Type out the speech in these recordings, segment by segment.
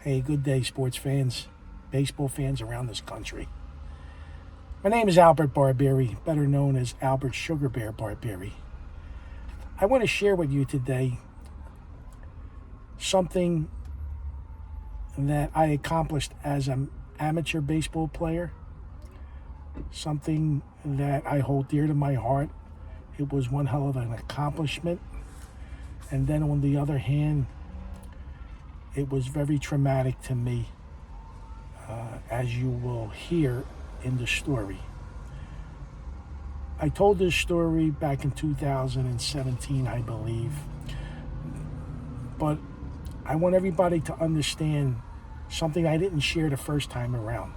Hey, good day, sports fans, baseball fans around this country. My name is Albert Barbieri, better known as Albert Sugar Bear Barbieri. I want to share with you today something that I accomplished as an amateur baseball player, something that I hold dear to my heart. It was one hell of an accomplishment. And then on the other hand, it was very traumatic to me, as you will hear in the story. I told this story back in 2017, I believe, but I want everybody to understand something I didn't share the first time around.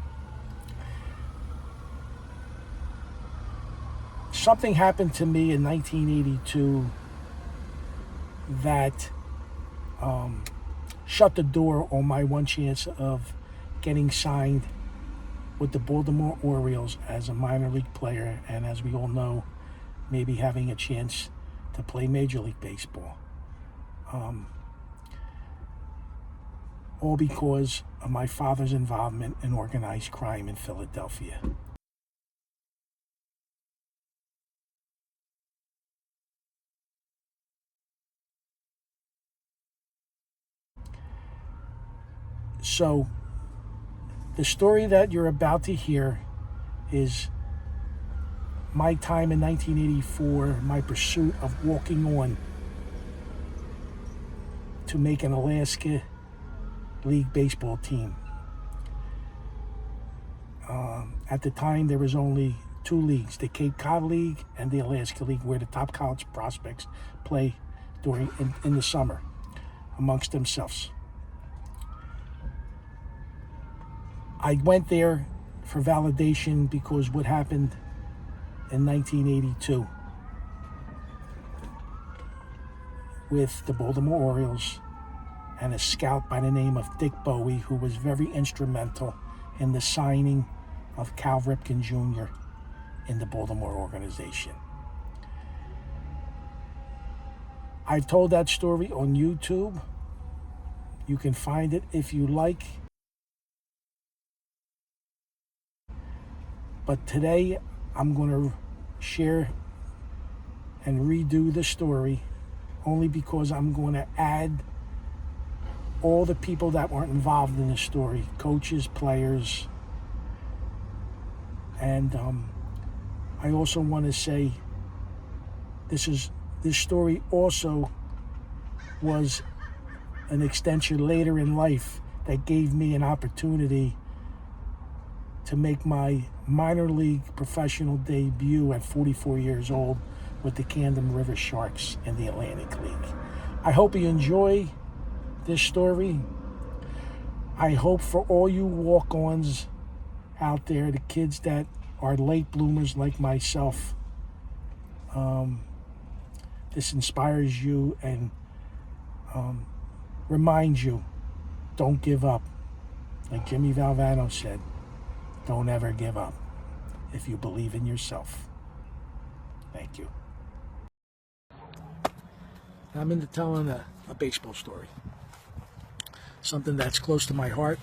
Something happened to me in 1982 that shut the door on my one chance of getting signed with the Baltimore Orioles as a minor league player, and as we all know, maybe having a chance to play Major League Baseball. All because of my father's involvement in organized crime in Philadelphia. So, the story that you're about to hear is my time in 1984, my pursuit of walking on to make an Alaska League baseball team. At the time, there was only two leagues, the Cape Cod League and the Alaska League, where the top college prospects play in the summer amongst themselves. I went there for validation because what happened in 1982 with the Baltimore Orioles and a scout by the name of Dick Bowie, who was very instrumental in the signing of Cal Ripken Jr. in the Baltimore organization. I've told that story on YouTube. You can find it if you like. But today, I'm going to share and redo the story only because I'm going to add all the people that weren't involved in the story, coaches, players, and I also want to say this story also was an extension later in life that gave me an opportunity to make my minor league professional debut at 44 years old with the Camden River Sharks in the Atlantic League. I hope you enjoy this story. I hope for all you walk-ons out there, the kids that are late bloomers like myself, this inspires you and reminds you, don't give up. Like Jimmy Valvano said, don't ever give up if you believe in yourself. Thank you. I'm into telling a baseball story. Something that's close to my heart,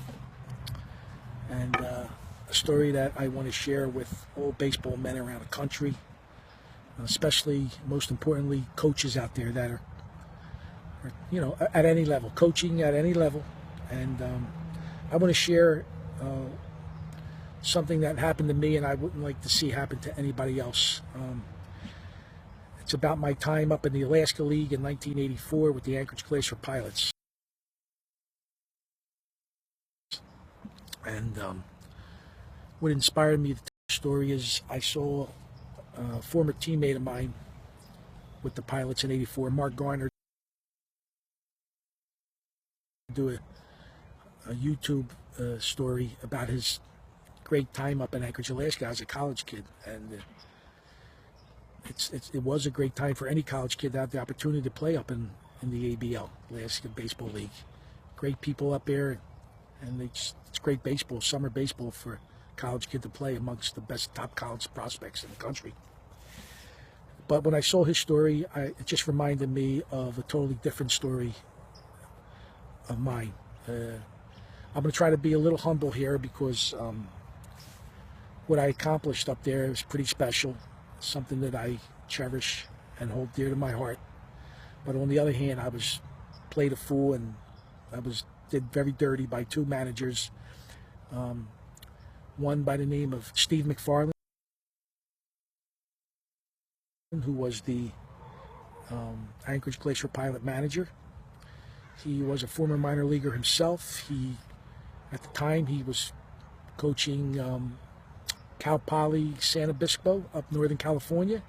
and a story that I want to share with all baseball men around the country, especially, most importantly, coaches out there that are at any level, coaching at any level. And I want to share something that happened to me and I wouldn't like to see happen to anybody else. It's about my time up in the Alaska League in 1984 with the Anchorage Glacier Pilots. And what inspired me to tell the story is I saw a former teammate of mine with the Pilots in '84, Mark Garner, do a YouTube story about his great time up in Anchorage, Alaska as a college kid. And it was a great time for any college kid to have the opportunity to play up in the ABL, Alaska Baseball League. Great people up there, and it's great baseball, summer baseball for a college kid to play amongst the best top college prospects in the country. But when I saw his story, it just reminded me of a totally different story of mine. I'm going to try to be a little humble here because what I accomplished up there is pretty special, something that I cherish and hold dear to my heart. But on the other hand, I was played a fool, and I was did very dirty by two managers. One by the name of Steve McFarland, who was the Anchorage Glacier Pilot manager. He was a former minor leaguer himself. At the time, he was coaching Cal Poly San Obispo up Northern California.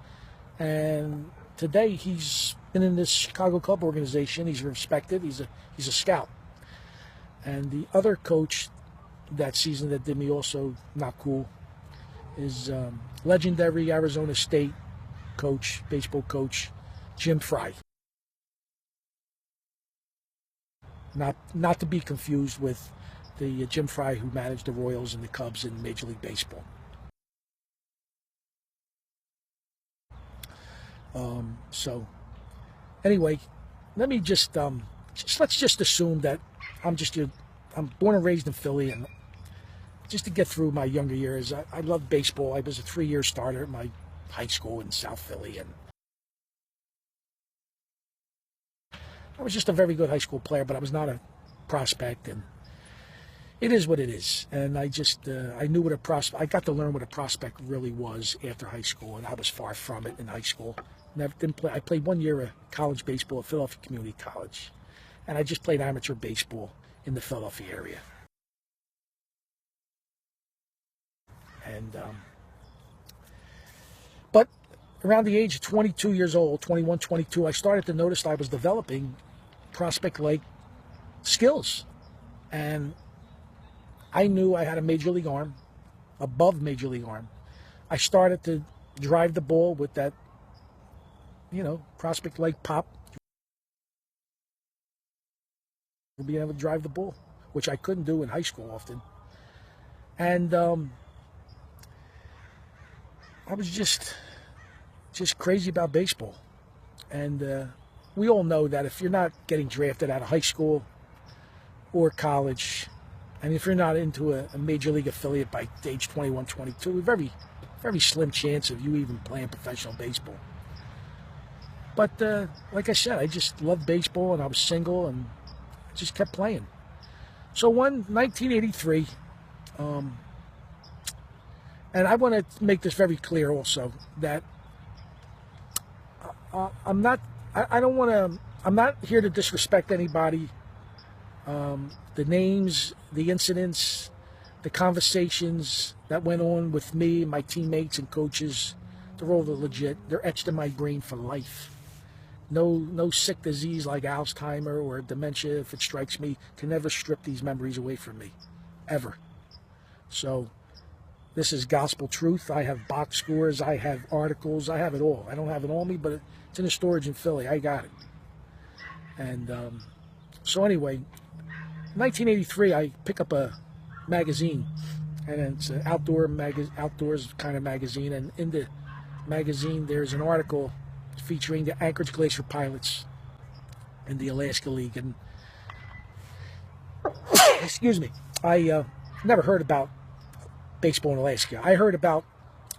And today, he's been in this Chicago Cub organization. He's respected. He's a scout. And the other coach that season that did me also not cool is legendary Arizona State coach, baseball coach, Jim Fry. Not to be confused with the Jim Fry who managed the Royals and the Cubs in Major League Baseball. So anyway, let me let's just assume that I'm born and raised in Philly, and just to get through my younger years, I loved baseball. I was a 3-year starter at my high school in South Philly, and I was just a very good high school player, but I was not a prospect, and it is what it is. And I knew what a prospect. I got to learn what a prospect really was after high school, and I was far from it in high school. Didn't play. I played 1 year of college baseball at Philadelphia Community College, and I just played amateur baseball in the Philadelphia area. And but around the age of 22 years old, 21, 22, I started to notice I was developing prospect-like skills. And I knew I had a major league arm, above major league arm. I started to drive the ball with that, prospect-like pop. Being able to drive the ball, which I couldn't do in high school often. And I was just crazy about baseball. And we all know that if you're not getting drafted out of high school or college, and if you're not into a major league affiliate by age 21, 22, a very, very slim chance of you even playing professional baseball. But like I said, I just loved baseball, and I was single, and I just kept playing. So 1983, and I want to make this very clear also, that I'm not here to disrespect anybody. The names, the incidents, the conversations that went on with me, my teammates and coaches, they're all legit. They're etched in my brain for life. No sick disease like Alzheimer or dementia, if it strikes me, can never strip these memories away from me, ever. So this is gospel truth. I have box scores, I have articles, I have it all. I don't have it on me, but it's in the storage in Philly. I got it. And so anyway, in 1983, I pick up a magazine, and it's an outdoors kind of magazine. And in the magazine, there's an article featuring the Anchorage Glacier Pilots in the Alaska League. And excuse me, I never heard about baseball in Alaska. I heard about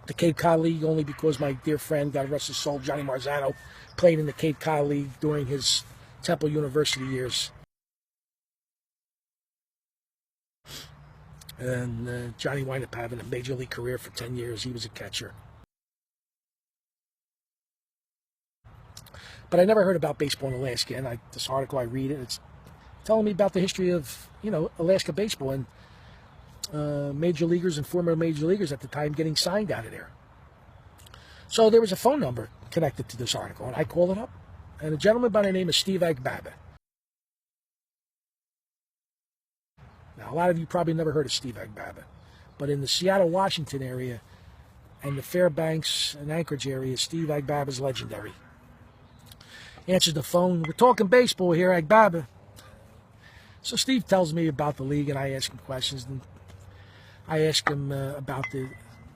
the Cape Cod League only because my dear friend, God rest his soul, Johnny Marzano, played in the Cape Cod League during his Temple University years. And Johnny wound up having a major league career for 10 years. He was a catcher. But I never heard about baseball in Alaska. And this article, I read it. It's telling me about the history of, Alaska baseball and major leaguers and former major leaguers at the time getting signed out of there. So there was a phone number connected to this article, and I called it up. And a gentleman by the name of Steve Agbaba. Now, a lot of you probably never heard of Steve Agbaba, but in the Seattle, Washington area and the Fairbanks and Anchorage area, Steve Agbaba is legendary. He answers the phone. We're talking baseball here, Agbaba. So Steve tells me about the league, and I ask him questions. And I ask him about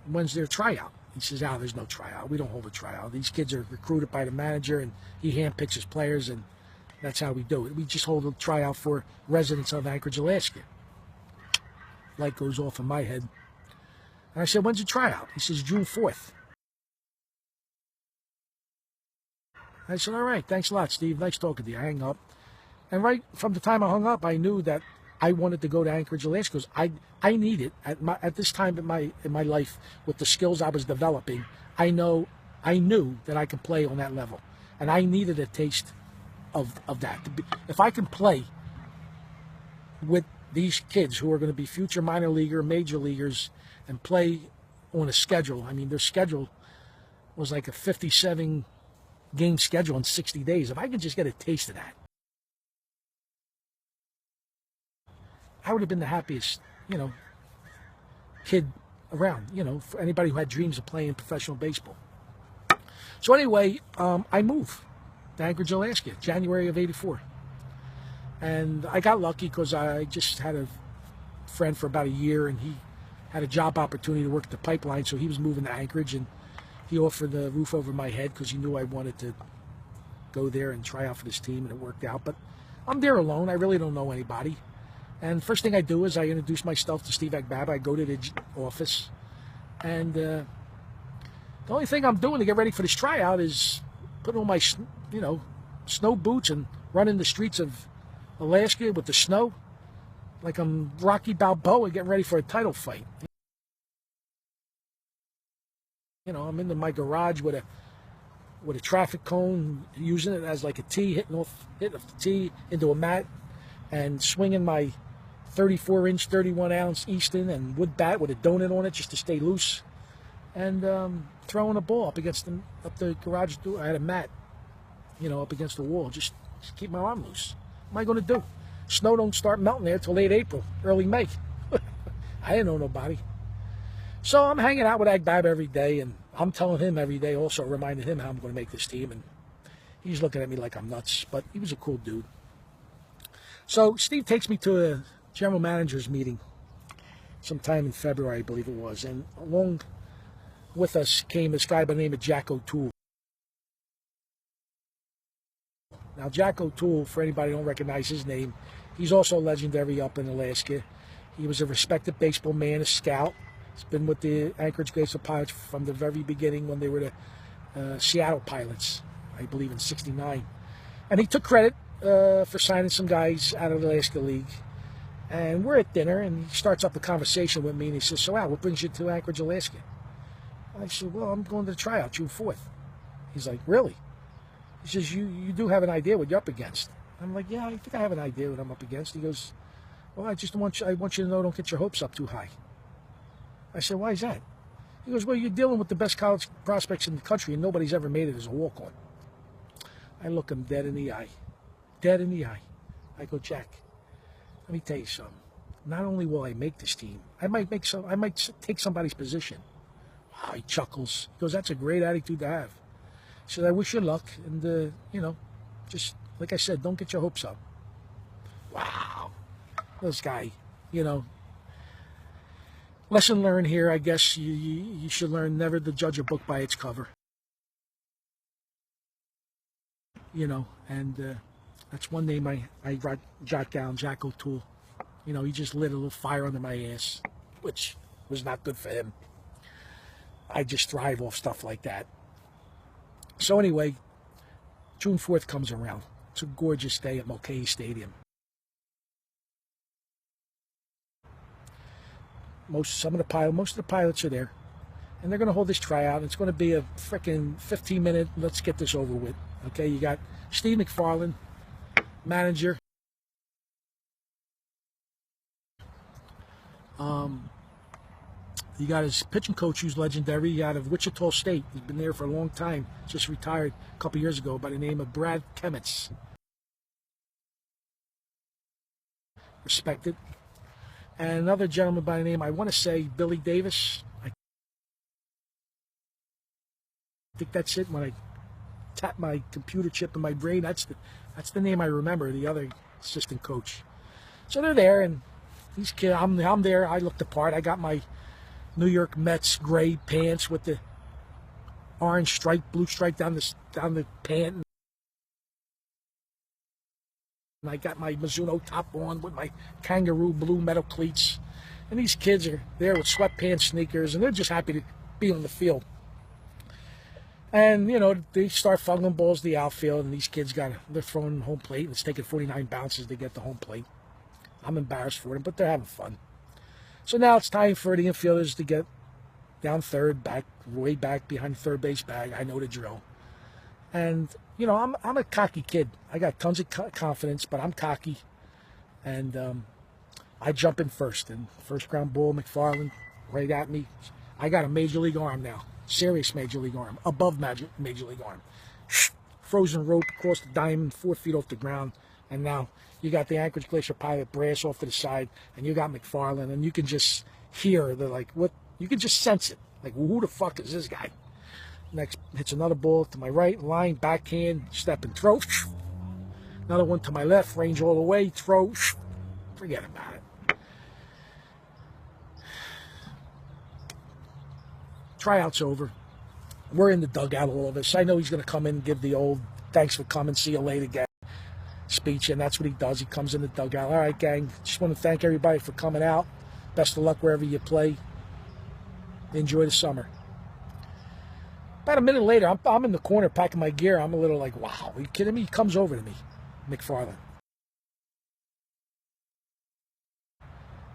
when's their tryout. He says, there's no tryout. We don't hold a tryout. These kids are recruited by the manager, and he handpicks his players, and that's how we do it. We just hold a tryout for residents of Anchorage, Alaska. light goes off in my head. And I said, when's the tryout? He says, June 4th. I said, all right, thanks a lot, Steve. Nice talking to you. I hang up. And right from the time I hung up, I knew that I wanted to go to Anchorage, Alaska, because I needed at this time in my life with the skills I was developing. I knew that I could play on that level, and I needed a taste of that. If I can play with these kids who are going to be future minor leaguer, major leaguers, and play on a schedule. I mean, their schedule was like a 57 game schedule in 60 days. If I could just get a taste of that, I would have been the happiest, kid around, for anybody who had dreams of playing professional baseball. So anyway, I moved to Anchorage, Alaska, January of '84. And I got lucky because I just had a friend for about a year, and he had a job opportunity to work at the pipeline, so he was moving to Anchorage, and he offered the roof over my head because he knew I wanted to go there and try out for this team, and it worked out. But I'm there alone. I really don't know anybody. And first thing I do is I introduce myself to Steve Agbaba. I go to the office, and the only thing I'm doing to get ready for this tryout is putting on my, snow boots and running the streets of Alaska with the snow, like I'm Rocky Balboa getting ready for a title fight. I'm in my garage with a traffic cone, using it as like a tee, hitting off the tee into a mat, and swinging my 34-inch, 31-ounce Easton and wood bat with a donut on it just to stay loose, and throwing a ball up the garage door. I had a mat, up against the wall, just keep my arm loose. What am I going to do? Snow don't start melting there till late April, early May. I didn't know nobody. So I'm hanging out with Agbaba every day, and I'm telling him every day, also reminding him how I'm going to make this team, and he's looking at me like I'm nuts, but he was a cool dude. So Steve takes me to a general manager's meeting sometime in February, I believe it was, and along with us came this guy by the name of Jack O'Toole. Now, Jack O'Toole, for anybody who don't recognize his name, he's also legendary up in Alaska. He was a respected baseball man, a scout. He's been with the Anchorage Baseball Pilots from the very beginning when they were the Seattle Pilots, I believe in '69. And he took credit for signing some guys out of the Alaska League. And we're at dinner, and he starts up a conversation with me, and he says, so Al, what brings you to Anchorage, Alaska? I said, well, I'm going to the tryout June 4th. He's like, really? He says, you do have an idea what you're up against. I'm like, yeah, I think I have an idea what I'm up against. He goes, well, I want you to know, don't get your hopes up too high. I said, why is that? He goes, well, you're dealing with the best college prospects in the country, and nobody's ever made it as a walk-on. I look him dead in the eye. Dead in the eye. I go, Jack, let me tell you something. Not only will I make this team, I might take somebody's position. Wow, he chuckles. He goes, that's a great attitude to have. He said, I wish you luck, and, just, like I said, don't get your hopes up. Wow. This guy, lesson learned here, I guess you should learn never to judge a book by its cover. And that's one name I jot down, Jack O'Toole. He just lit a little fire under my ass, which was not good for him. I just thrive off stuff like that. So anyway, June 4th comes around. It's a gorgeous day at Mulcahy Stadium. Most of the pilots are there, and they're going to hold this tryout. It's going to be a freaking 15-minute, let's get this over with. Okay, you got Steve McFarland, manager. You got his pitching coach, who's legendary, out of Wichita State. He's been there for a long time, just retired a couple years ago, by the name of Brad Kemitz. Respected. And another gentleman by the name, I want to say Billy Davis. I think that's it. When I tap my computer chip in my brain, that's the name I remember, the other assistant coach. So they're there, and these kids, I'm there. I look the part. I got my New York Mets gray pants with the orange stripe, blue stripe down the pant. And I got my Mizuno top on with my kangaroo blue metal cleats. And these kids are there with sweatpants, sneakers, and they're just happy to be on the field. And, you know, they start fumbling balls to the outfield, and these kids they're throwing home plate, and it's taking 49 bounces to get the home plate. I'm embarrassed for them, but they're having fun. So now it's time for the infielders to get down third, way back behind the third base bag. I know the drill. And, you know, I'm a cocky kid. I got tons of confidence, but I'm cocky. And I jump in first. And first ground ball, McFarland, right at me. I got a major league arm now. Serious major league arm. Above major league arm. Frozen rope across the diamond, 4 feet off the ground. And now you got the Anchorage Glacier Pilot brass off to the side. And you got McFarland. And you can just hear what. You can just sense it. Like, well, who the fuck is this guy? Next hits another ball to my right, line, backhand, step and throw. Another one to my left, range all the way, throw. Forget about it. Tryout's over. We're in the dugout, all of us. I know he's going to come in and give the old thanks for coming, see you later, gang speech, and that's what he does. He comes in the dugout. All right, gang, just want to thank everybody for coming out. Best of luck wherever you play. Enjoy the summer. About a minute later, I'm in the corner packing my gear. I'm a little like, wow, are you kidding me? He comes over to me, McFarland. He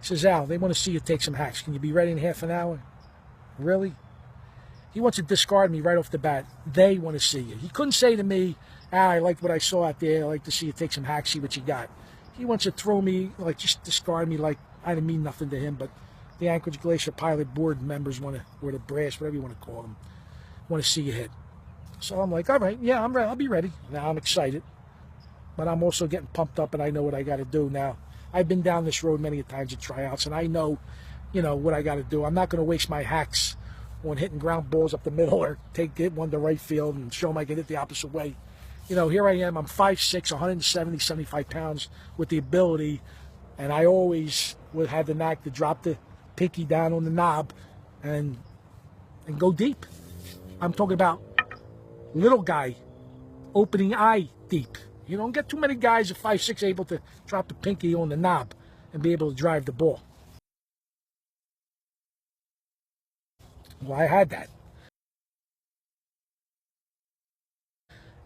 says, Al, they want to see you take some hacks. Can you be ready in half an hour? Really? He wants to discard me right off the bat. They want to see you. He couldn't say to me, Al, I liked what I saw out there. I'd like to see you take some hacks, see what you got. He wants to throw me, like just discard me like I didn't mean nothing to him, but the Anchorage Glacier Pilot board members or the brass, whatever you want to call them, want to see you hit. So I'm like, all right, yeah, I'm ready. I'll be ready. Now I'm excited, but I'm also getting pumped up, and I know what I got to do now. I've been down this road many times at tryouts, and I know, you know, what I got to do. I'm not going to waste my hacks on hitting ground balls up the middle or hit one to right field and show them I can hit the opposite way. You know, here I am. I'm 5'6", 170, 75 pounds with the ability, and I always would have the knack to drop the pinky down on the knob and go deep. I'm talking about little guy, opening eye deep. You don't get too many guys at 5'6" able to drop the pinky on the knob and be able to drive the ball. Well, I had that.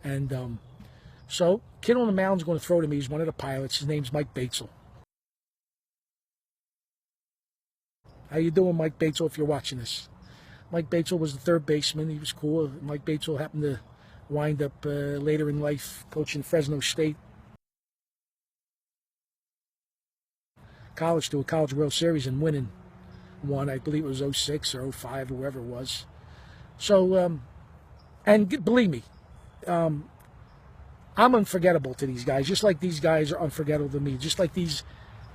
And so, kid on the mound's going to throw to me. He's one of the pilots. His name's Mike Batesel. How you doing, Mike Batesel, if you're watching this? Mike Batesel was the third baseman. He was cool. Mike Batesel happened to wind up later in life coaching Fresno State College to a College World Series and winning one. I believe it was 06 or 05 or whoever it was. So, and believe me, I'm unforgettable to these guys, just like these guys are unforgettable to me, just like these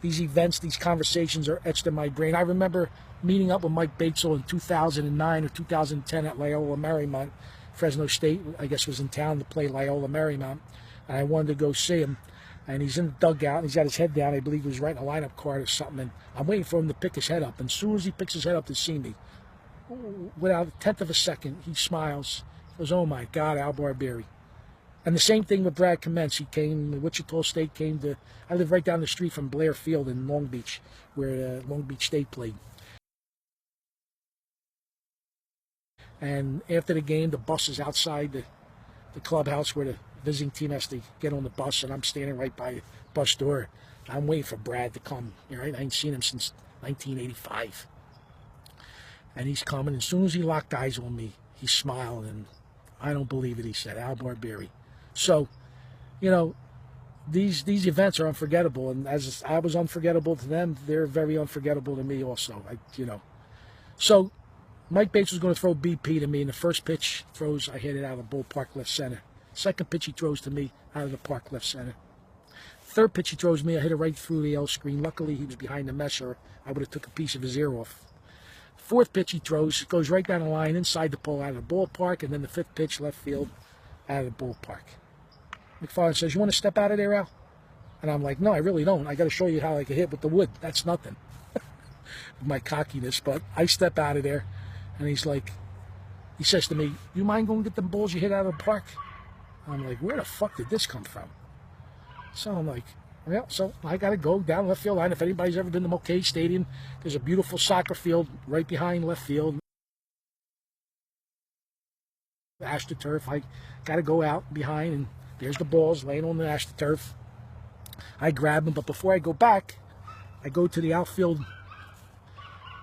events, these conversations are etched in my brain. I remember meeting up with Mike Batesel in 2009 or 2010 at Loyola Marymount. Fresno State, I guess, was in town to play Loyola Marymount, and I wanted to go see him. And he's in the dugout, and he's got his head down. I believe he was writing a lineup card or something, and I'm waiting for him to pick his head up. And as soon as he picks his head up to see me, without a tenth of a second, he smiles. He goes, oh, my God, Al Barbieri. And the same thing with Brad Commence. He came, Wichita State came to, I live right down the street from Blair Field in Long Beach, where Long Beach State played. And after the game, the bus is outside the clubhouse where the visiting team has to get on the bus, and I'm standing right by the bus door. I'm waiting for Brad to come. Right? I ain't seen him since 1985. And he's coming. As soon as he locked eyes on me, he smiled, and I don't believe it, he said, Al Barbieri. So, you know, these events are unforgettable, and as I was unforgettable to them, they're very unforgettable to me also. So Mike Bates was going to throw BP to me, and the first pitch throws, I hit it out of the ballpark left center. Second pitch he throws to me out of the park left center. Third pitch he throws me, I hit it right through the L screen. Luckily he was behind the mesh, or I would have took a piece of his ear off. Fourth pitch he throws, goes right down the line, inside the pole, out of the ballpark, and then the fifth pitch, left field, out of the ballpark. McFarland says, you want to step out of there, Al? And I'm like, no, I really don't. I got to show you how I can hit with the wood. That's nothing. My cockiness, but I step out of there, and he's like, he says to me, you mind going to get them balls you hit out of the park? I'm like, where the fuck did this come from? So I'm like, Yeah, so I got to go down left field line. If anybody's ever been to Mulcahy Stadium, there's a beautiful soccer field right behind left field. AstroTurf. I got to go out behind, and there's the balls laying on the AstroTurf. I grab them, but before I go back, I go to the outfield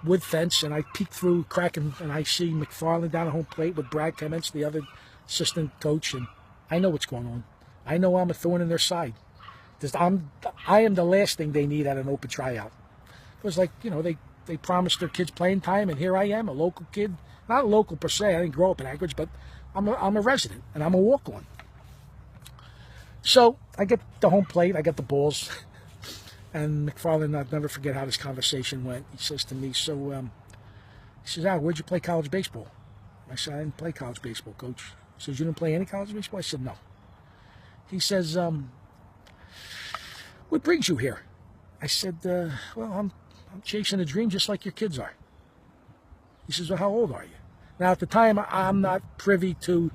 wood fence, and I peek through crack, and I see McFarland down at home plate with Brad Clements, the other assistant coach, and I know what's going on. I know I'm a thorn in their side. I am the last thing they need at an open tryout. It was like, they promised their kids playing time, and here I am, a local kid. Not local per se, I didn't grow up in Anchorage, but I'm a resident, and I'm a walk-on. So I get the home plate, I get the balls, and McFarland, I'll never forget how this conversation went. He says to me, he says, Al, where'd you play college baseball? I said, I didn't play college baseball, Coach. He says, you didn't play any college baseball? I said, no. He says, what brings you here? I said, well, I'm chasing a dream just like your kids are. He says, well, how old are you? Now, at the time, I'm not privy to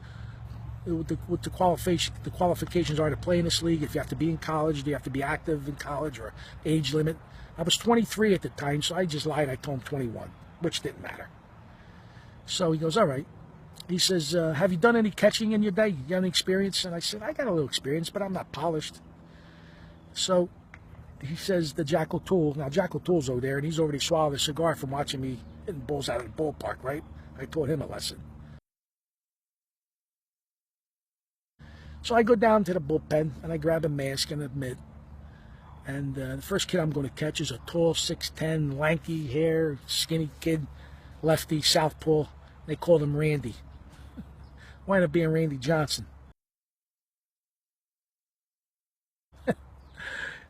what the qualifications are to play in this league. If you have to be in college, do you have to be active in college, or age limit? I was 23 at the time, so I just lied. I told him 21, which didn't matter. So he goes, all right. He says, have you done any catching in your day? You got any experience? And I said, I got a little experience, but I'm not polished. So he says, the Jack O'Toole. Now, Jack O'Toole's over there, and he's already swallowed a cigar from watching me hitting balls out of the ballpark, right? I taught him a lesson. So I go down to the bullpen, and I grab a mask and a mitt. And the first kid I'm going to catch is a tall, 6'10", lanky hair, skinny kid, lefty, southpaw. They called him Randy. Wind up being Randy Johnson.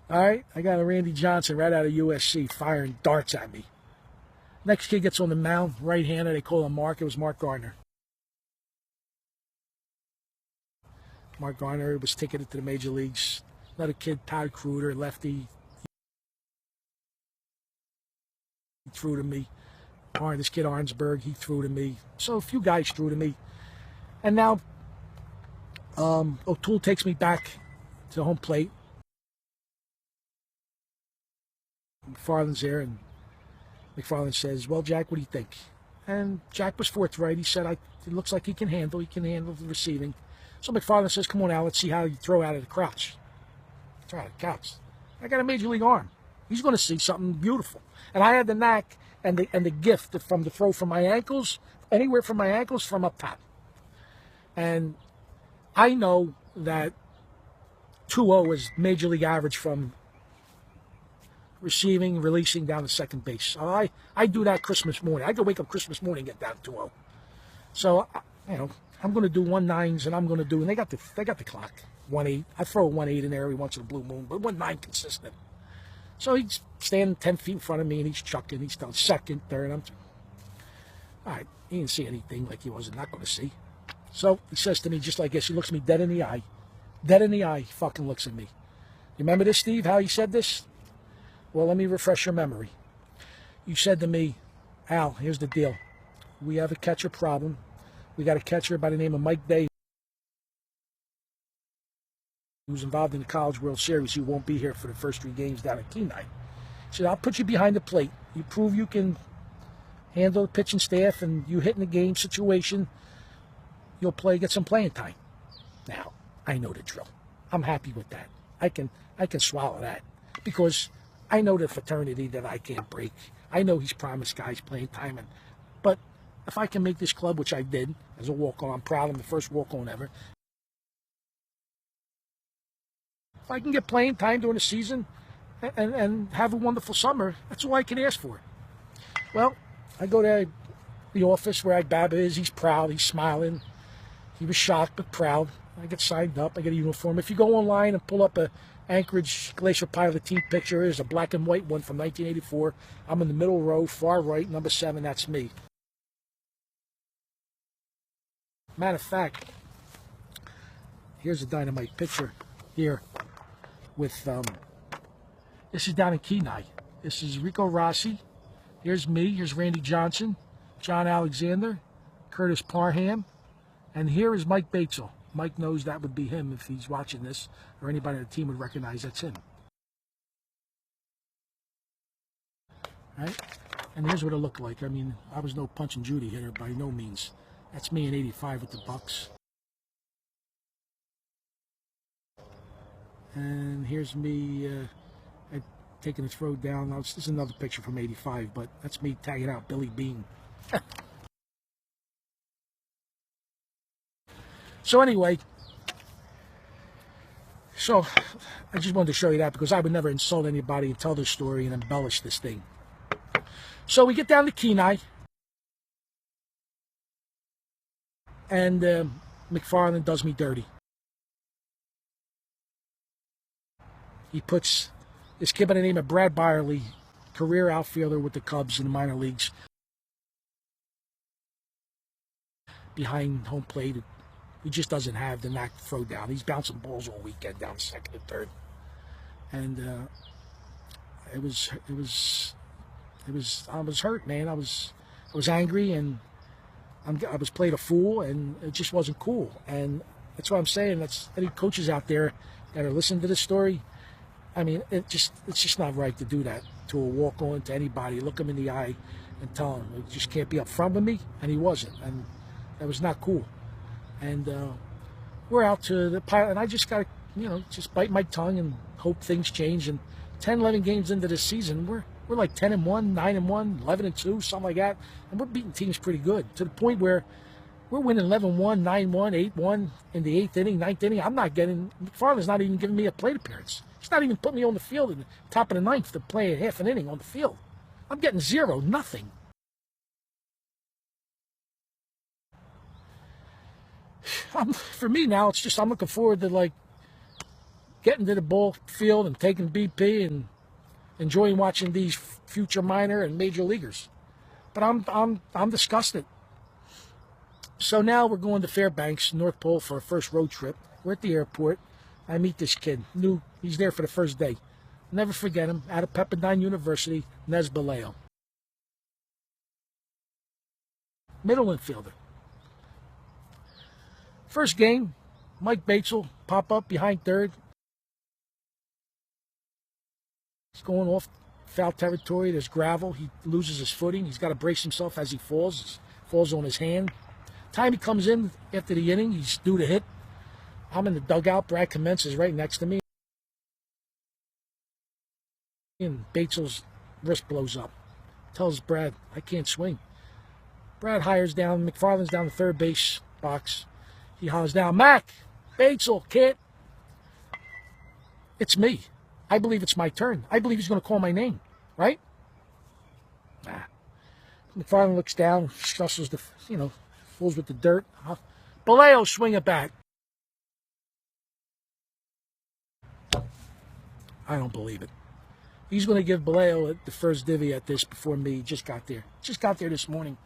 All right, I got a Randy Johnson right out of USC firing darts at me. Next kid gets on the mound, right-hander. They call him Mark. It was Mark Gardner. Mark Gardner was ticketed to the major leagues. Another kid, Todd Kruder, lefty. He threw to me. This kid, Arnsberg, he threw to me. So a few guys threw to me. And now O'Toole takes me back to the home plate. McFarland's there, and McFarland says, well, Jack, what do you think? And Jack was forthright. He said, it looks like he can handle the receiving. So McFarland says, come on, Al, let's see how you throw out of the crouch. Throw out of the couch. I got a major league arm. He's going to see something beautiful. And I had the knack and the gift from the throw from my ankles, anywhere from my ankles, from up top. And I know that 2-0 is major league average from receiving, releasing down to second base. So I do that Christmas morning. I can wake up Christmas morning and get down 2-0. So, I'm going to do 1-9s, and I'm going to do, and they got the clock, 1-8. I throw a 1-8 in there every once in a blue moon, but 1-9 consistent. So he's standing 10 feet in front of me, and he's chucking. He's down second, third. All right, he didn't see anything like he wasn't not going to see. So he says to me, just like this, he looks me dead in the eye. Dead in the eye, he fucking looks at me. You remember this, Steve, how he said this? Well, let me refresh your memory. You said to me, Al, here's the deal. We have a catcher problem. We got a catcher by the name of Mike Day, who's involved in the College World Series. He won't be here for the first 3 games down at Kenai. He said, I'll put you behind the plate. You prove you can handle the pitching staff, and you hit in the game situation, you'll get some playing time. Now, I know the drill. I'm happy with that. I can swallow that, because I know the fraternity that I can't break. I know he's promised guys playing time, but if I can make this club, which I did as a walk-on, I'm proud I'm the first walk-on ever. If I can get playing time during the season and have a wonderful summer, that's all I can ask for. Well, I go to the office where Baba is. He's proud. He's smiling. He was shocked but proud. I get signed up. I get a uniform. If you go online and pull up a Anchorage Glacier Pilot team picture, there's a black and white one from 1984. I'm in the middle row, far right, number 7. That's me. Matter of fact, here's a dynamite picture here with, this is down in Kenai. This is Rico Rossi. Here's me. Here's Randy Johnson, John Alexander, Curtis Parham, and here is Mike Batesel. Mike knows that would be him if he's watching this, or anybody on the team would recognize that's him. right? And here's what it looked like. I mean, I was no Punch and Judy hitter by no means. That's me in '85 with the Bucks. And here's me taking the throw down. Now, this is another picture from '85, but that's me tagging out Billy Bean. So anyway, I just wanted to show you that because I would never insult anybody and tell this story and embellish this thing. So we get down to Kenai, and McFarland does me dirty. He puts this kid by the name of Brad Byerly, career outfielder with the Cubs in the minor leagues, behind home plate. He just doesn't have the knack to throw down. He's bouncing balls all weekend down second and third, and I was hurt, man. I was angry, and I was played a fool, and it just wasn't cool. And that's what I'm saying. That's any coaches out there that are listening to this story. I mean, it's just not right to do that to a walk-on, to anybody. Look him in the eye and tell him, you just can't be up front with me. And he wasn't, and that was not cool. And we're out to the pilot, and I just got to, just bite my tongue and hope things change. And 10, 11 games into this season, we're like 10-1, 9-1, 11-2, something like that. And we're beating teams pretty good, to the point where we're winning 11-1, 9-1, 8-1 in the 8th inning, 9th inning. McFarland's not even giving me a plate appearance. He's not even putting me on the field in the top of the 9th to play a half an inning on the field. I'm getting 0, nothing. For me now, it's just I'm looking forward to getting to the ball field and taking BP and enjoying watching these future minor and major leaguers. But I'm disgusted. So now we're going to Fairbanks, North Pole, for our first road trip. We're at the airport. I meet this kid. He's there for the first day. Never forget him. Out of Pepperdine University, Nez Baleo. Middle infielder. First game, Mike Bates will pop up behind third. He's going off foul territory. There's gravel. He loses his footing. He's got to brace himself as he falls. Falls on his hand. Time he comes in after the inning, he's due to hit. I'm in the dugout. Brad Clement is right next to me. And Bates's wrist blows up. Tells Brad, I can't swing. Brad hires down. McFarland's down the third base box. He hollers down, Mac, Batesel, kid. It's me. I believe it's my turn. I believe he's going to call my name, right? Nah. McFarland looks down, shuffles fools with the dirt. Baleo swing it back. I don't believe it. He's going to give Baleo the first divvy at this before me. He just got there. Just got there this morning.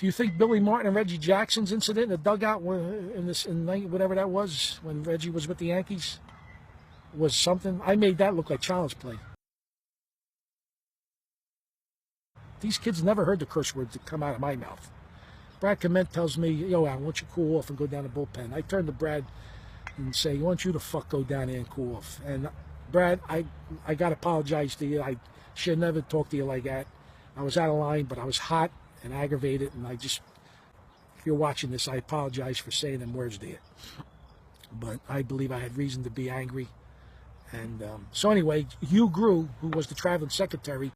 You think Billy Martin and Reggie Jackson's incident in the dugout in whatever that was, when Reggie was with the Yankees, was something? I made that look like child's play. These kids never heard the curse words that come out of my mouth. Brad Clement tells me, yo, Al, why don't you cool off and go down the bullpen? I turn to Brad and say, I want you to go down there and cool off. And Brad, I got to apologize to you. I should never talk to you like that. I was out of line, but I was hot and aggravated, and if you're watching this, I apologize for saying them words to you. But I believe I had reason to be angry. And so anyway, Hugh Grew, who was the traveling secretary,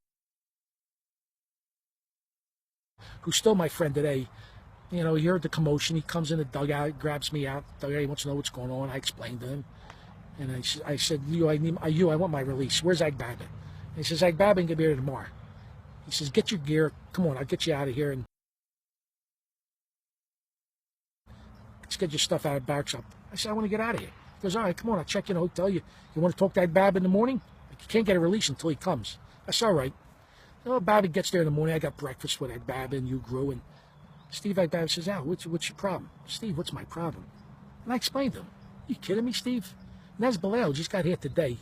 who's still my friend today, he heard the commotion. He comes in the dugout, grabs me out. Dugout, he wants to know what's going on. I explained to him. And I said, I want my release. Where's Ag Babbitt? And he says, Ag Babbitt can be here tomorrow. He says, get your gear. Come on, I'll get you out of here. And let's get your stuff out of the barracks up. I said, I want to get out of here. He goes, all right, come on, I'll check you in a hotel. You want to talk to Ag Babbitt in the morning? You can't get a release until he comes. That's all right. Babbitt gets there in the morning. I got breakfast with Ag Babbitt and Hugh Grew. And Steve Ag Babbitt says, Al, what's your problem? Steve, what's my problem? And I explained to him. You kidding me, Steve? Nez Baleo just got here today.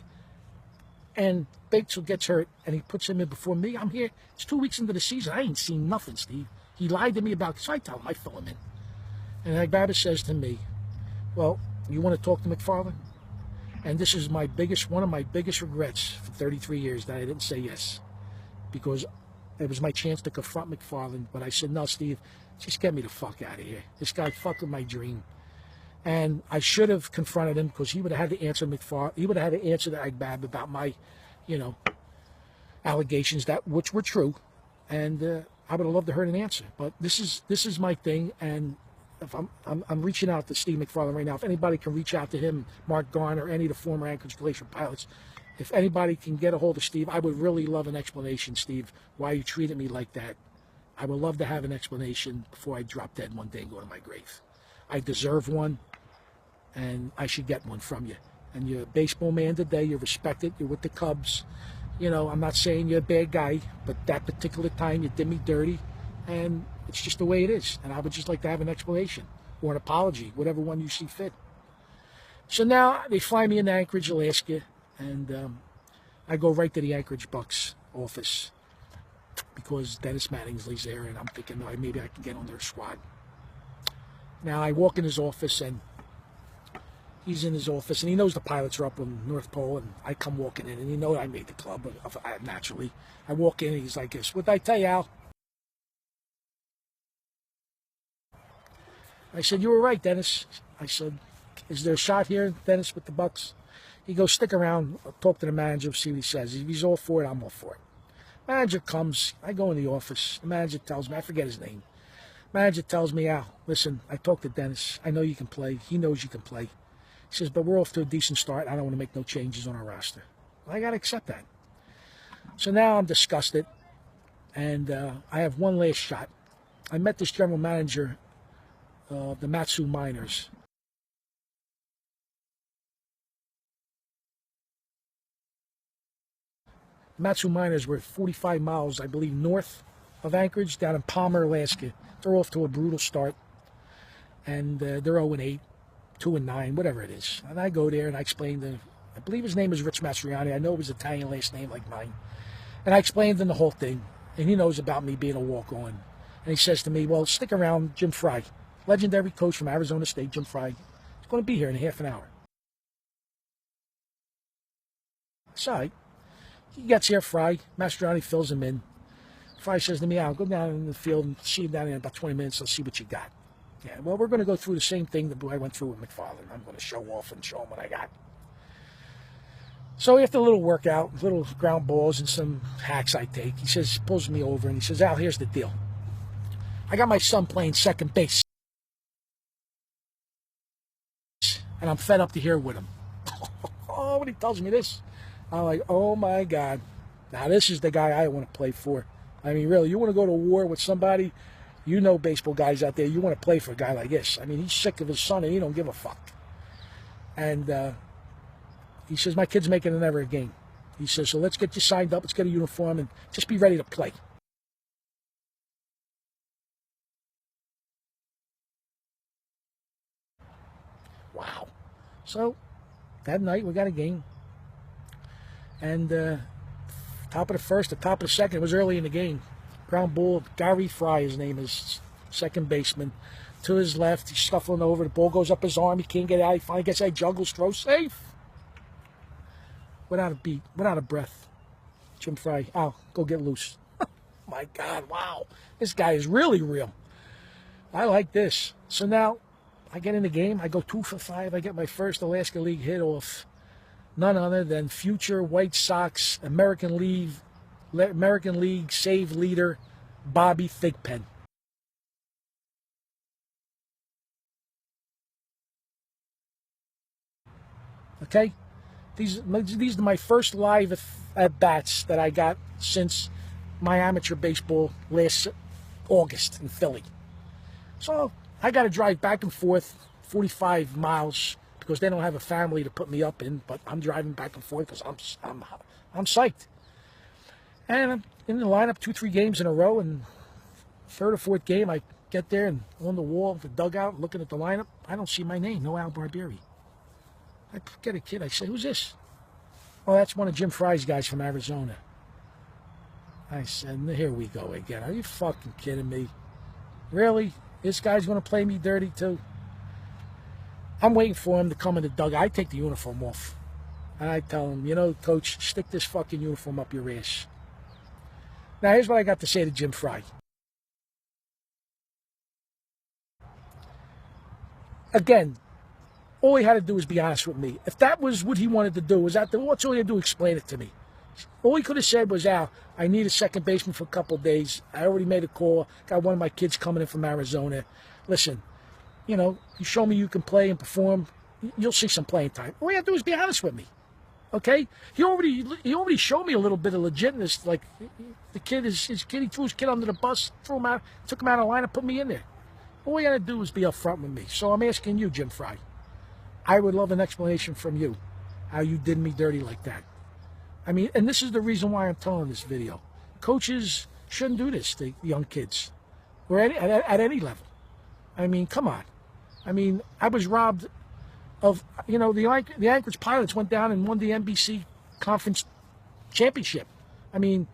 And Batesel gets hurt, and he puts him in before me. I'm here. It's 2 weeks into the season. I ain't seen nothing, Steve. He lied to me about it, so I tell him I fill him in. And Ag Babbitt says to me, well, you want to talk to McFarland? And this is one of my biggest regrets for 33 years that I didn't say yes. Because it was my chance to confront McFarland. But I said, no, Steve, just get me the fuck out of here. This guy fucked with my dream. And I should have confronted him because he would have had to answer McFarland. He would have had to answer that Agbab about my, allegations which were true. And I would have loved to heard an answer. But this is my thing. And if I'm reaching out to Steve McFarland right now. If anybody can reach out to him, Mark Garner, any of the former Anchorage Glacier pilots, if anybody can get a hold of Steve, I would really love an explanation, Steve, why you treated me like that. I would love to have an explanation before I drop dead one day and go to my grave. I deserve one, and I should get one from you. And you're a baseball man today. You're respected. You're with the Cubs. I'm not saying you're a bad guy, but that particular time you did me dirty, and it's just the way it is. And I would just like to have an explanation or an apology, whatever one you see fit. So now they fly me into Anchorage, Alaska, and I go right to the Anchorage Bucks office because Dennis Mattingsley's there, and I'm thinking, no, maybe I can get on their squad. Now I walk in his office, and he's in his office, and he knows the pilots are up on North Pole, and I come walking in, and he knows I made the club, naturally. I walk in, and he's like this, "What'd I tell you, Al?" I said, "You were right, Dennis." I said, "Is there a shot here, Dennis, with the Bucks?" He goes, "Stick around, I'll talk to the manager, see what he says. If he's all for it, I'm all for it." Manager comes, I go in the office, the manager tells me, I forget his name. Manager tells me, "Al, listen, I talked to Dennis. I know you can play. He knows you can play." He says, "But we're off to a decent start. I don't want to make no changes on our roster." Well, I got to accept that. So now I'm disgusted, and I have one last shot. I met this general manager of the Matsu Miners. Matsu Miners were 45 miles, I believe, north of Anchorage, down in Palmer, Alaska. They're off to a brutal start, and they're 0-8. 2-9, whatever it is. And I go there and I explain to, I believe his name is Rich Mastriani. I know it was Italian last name like mine. And I explained to him the whole thing. And he knows about me being a walk-on. And he says to me, "Well, stick around, Jim Fry, legendary coach from Arizona State, Jim Fry, is going to be here in half an hour." So he gets here, Fry. Mastriani fills him in. Fry says to me, "I'll go down in the field and see you down there in about 20 minutes. Let's see what you got." Yeah, well, we're going to go through the same thing that I went through with McFarland. I'm going to show off and show him what I got. So after a little workout, little ground balls and some hacks I take, he says, pulls me over and he says, "Al, here's the deal. I got my son playing second base, and I'm fed up to here with him." Oh, when he tells me this, I'm like, oh my God. Now this is the guy I want to play for. I mean, really, you want to go to war with somebody? Baseball guys out there, you want to play for a guy like this. I mean, he's sick of his son, and he don't give a fuck. And he says, "My kid's making an ever game." He says, "So let's get you signed up, let's get a uniform, and just be ready to play." Wow. So that night, we got a game. And top of the first, the top of the second, it was early in the game. Ground ball, Gary Fry, his name is, second baseman. To his left, he's scuffling over. The ball goes up his arm. He can't get out. He finally gets out, juggles, throws, safe. Without a beat, without a breath. Jim Fry, "Oh, go get loose." My God, wow. This guy is really real. I like this. So now I get in the game. I go 2 for 5. I get my first Alaska League hit off none other than future White Sox American League save leader Bobby Thigpen. Okay, these are my first live at bats that I got since my amateur baseball last August in Philly. So I got to drive back and forth 45 miles because they don't have a family to put me up in. But I'm driving back and forth because I'm psyched. And I'm in the lineup 2-3 games in a row, and third or fourth game I get there and on the wall of the dugout looking at the lineup, I don't see my name, no Al Barbieri. I get a kid, I say, "Who's this?" "Oh, that's one of Jim Fry's guys from Arizona." I said, "Here we go again. Are you fucking kidding me? Really? This guy's going to play me dirty too?" I'm waiting for him to come in the dugout. I take the uniform off. And I tell him, you know, Coach, stick this fucking uniform up your ass. Now, here's what I got to say to Jim Fry. Again, all he had to do was be honest with me. If that was what he wanted to do, what's all he had to do? Explain it to me. All he could have said was, Al, I need a second baseman for a couple of days. I already made a call. Got one of my kids coming in from Arizona. Listen, you know, you show me you can play and perform, you'll see some playing time. All you have to do is be honest with me. Okay? He already showed me a little bit of legitness. Like, the kid, his kid, he threw his kid under the bus, threw him out, took him out of line and put me in there. All you got to do is be upfront with me. So I'm asking you, Jim Fry. I would love an explanation from you how you did me dirty like that. I mean, and this is the reason why I'm telling this video. Coaches shouldn't do this to young kids or at any level. I mean, come on. I mean, I was robbed of, you know, the Anchorage Pilots went down and won the NBC Conference Championship. I mean,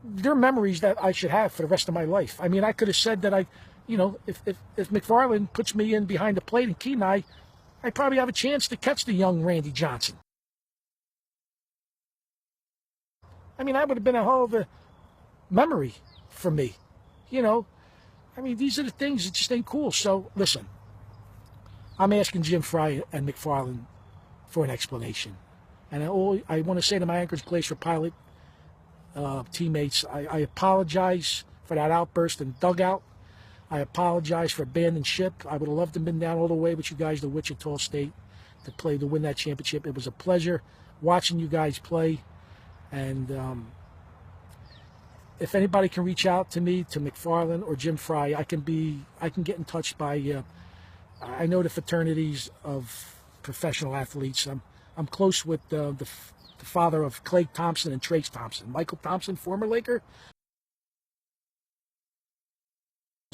they're memories that I should have for the rest of my life. I mean, I could have said that you know, if McFarland puts me in behind the plate in Kenai, I probably have a chance to catch the young Randy Johnson. I mean, that would have been a hell of a memory for me. You know, I mean, these are the things that just ain't cool. So, listen, I'm asking Jim Fry and McFarland for an explanation. And I want to say to my Anchorage Glacier Pilot teammates, I apologize for that outburst in the dugout. I apologize for abandoning ship. I would have loved to have been down all the way with you guys to Wichita State to win that championship. It was a pleasure watching you guys play. And if anybody can reach out to me, to McFarland or Jim Fry, I can get in touch by. I know the fraternities of professional athletes. I'm close with the father of Clay Thompson and Trace Thompson, Michael Thompson, former Laker.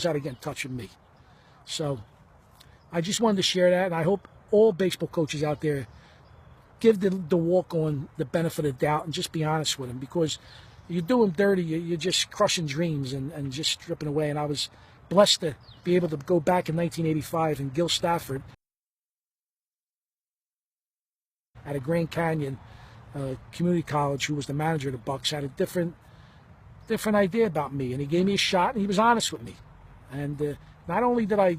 How to get in touch with me. So I just wanted to share that, and I hope all baseball coaches out there give the walk-on the benefit of the doubt and just be honest with them, because you do them dirty, you're just crushing dreams and just stripping away. And I was blessed to be able to go back in 1985, and Gil Stafford at a Grand Canyon Community College, who was the manager of the Bucks, had a different idea about me, and he gave me a shot, and he was honest with me. And not only did I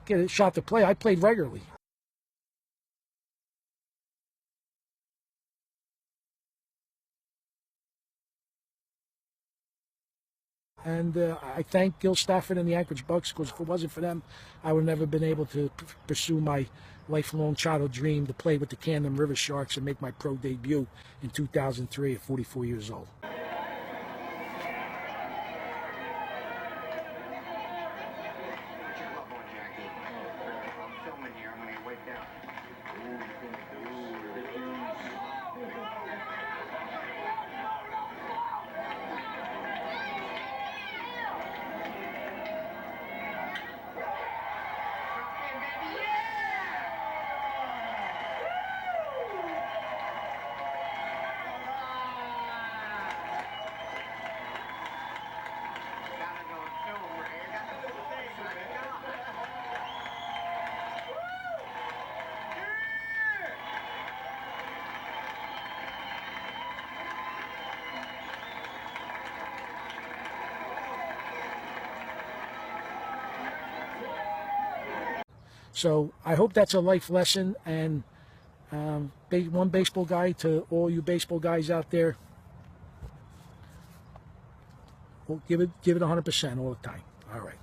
get a shot to play, I played regularly. And I thank Gil Stafford and the Anchorage Bucks, because if it wasn't for them, I would have never been able to pursue my lifelong childhood dream to play with the Camden River Sharks and make my pro debut in 2003 at 44 years old. So I hope that's a life lesson, and one baseball guy to all you baseball guys out there. Well, give it 100% all the time. All right.